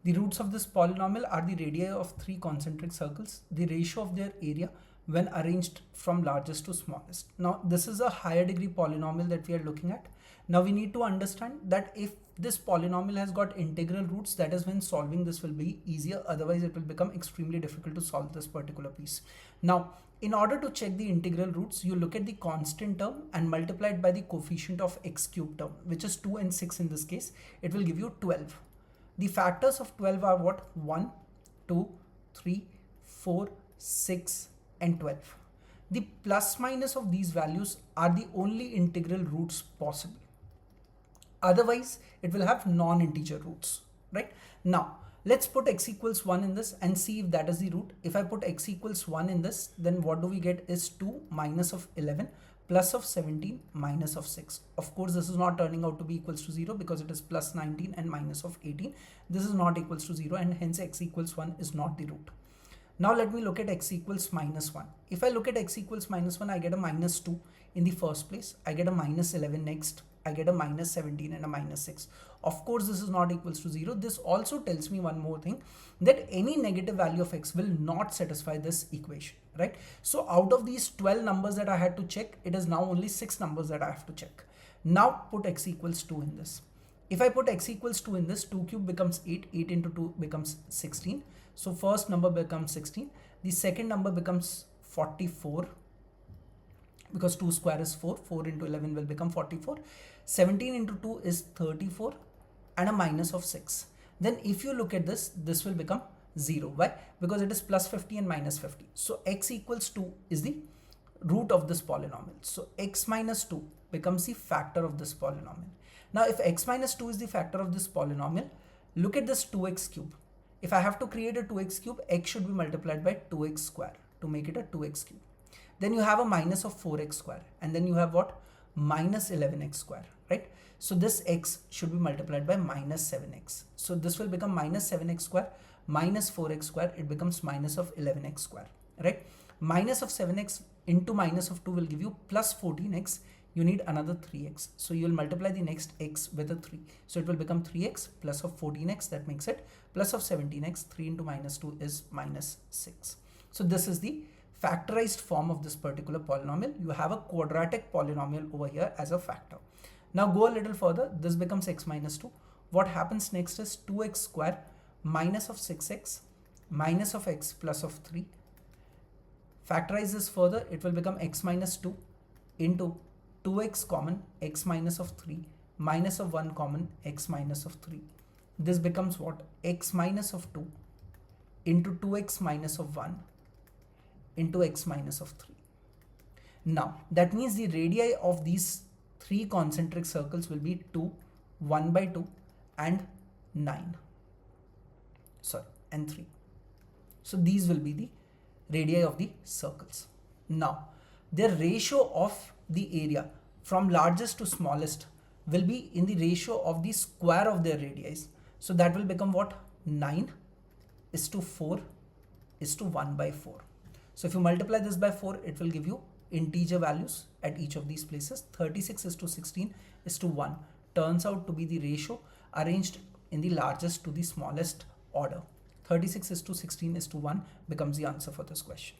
The roots of this polynomial are the radii of three concentric circles, the ratio of their area when arranged from largest to smallest. Now this is a higher degree polynomial that we are looking at. Now we need to understand that if this polynomial has got integral roots, that is when solving this will be easier, otherwise it will become extremely difficult to solve this particular piece. Now in order to check the integral roots, you look at the constant term and multiply it by the coefficient of x cube term, which is 2 and 6 in this case. It will give you 12. The factors of 12 are what? 1, 2, 3, 4, 6 and 12. The plus minus of these values are the only integral roots possible. Otherwise, it will have non-integer roots, right? Now, let's put x equals 1 in this and see if that is the root. If I put x equals 1 in this, then what do we get is 2 minus of 11 plus of 17 minus of 6. Of course, this is not turning out to be equals to 0 because it is plus 19 and minus of 18. This is not equals to 0 and hence x equals 1 is not the root. Now let me look at x equals minus 1. If I look at x equals minus 1, I get a minus 2 in the first place. I get a minus 11 next. I get a minus 17 and a minus 6. Of course, this is not equals to 0. This also tells me one more thing, that any negative value of x will not satisfy this equation, right? So out of these 12 numbers that I had to check, it is now only 6 numbers that I have to check. Now put x equals 2 in this. If I put x equals 2 in this, 2 cube becomes 8, 8 into 2 becomes 16. So first number becomes 16. The second number becomes 44. Because 2 square is 4, 4 into 11 will become 44. 17 into 2 is 34 and a minus of 6. Then if you look at this, this will become 0. Why? Because it is plus 50 and minus 50. So x equals 2 is the root of this polynomial. So x minus 2 becomes the factor of this polynomial. Now if x minus 2 is the factor of this polynomial, look at this 2x cube. If I have to create a 2x cube, x should be multiplied by 2x square to make it a 2x cube. Then you have a minus of 4x square and then you have what? Minus 11x square, right? So this x should be multiplied by minus 7x. So this will become minus 7x square minus 4x square. It becomes minus of 11x square, right? Minus of 7x into minus of 2 will give you plus 14x. You need another 3x. So you will multiply the next x with a 3. So it will become 3x plus of 14x, that makes it plus of 17x. 3 into minus 2 is minus 6. So this is the factorized form of this particular polynomial. You have a quadratic polynomial over here as a factor. Now go a little further. This becomes x minus 2. What happens next is 2x square minus of 6x minus of x plus of 3. Factorize this further. It will become x minus 2 into 2x common x minus of 3 minus of 1 common x minus of 3. This becomes what? X minus of 2 into 2x minus of 1 into x minus of 3. Now that means the radii of these three concentric circles will be 2, 1 by 2 and 9. And 3. So these will be the radii of the circles. Now their ratio of the area from largest to smallest will be in the ratio of the square of their radii. So that will become what? 9 is to 4 is to 1 by 4. So if you multiply this by 4, it will give you integer values at each of these places. 36 is to 16 is to 1. Turns out to be the ratio arranged in the largest to the smallest order. 36 is to 16 is to 1 becomes the answer for this question.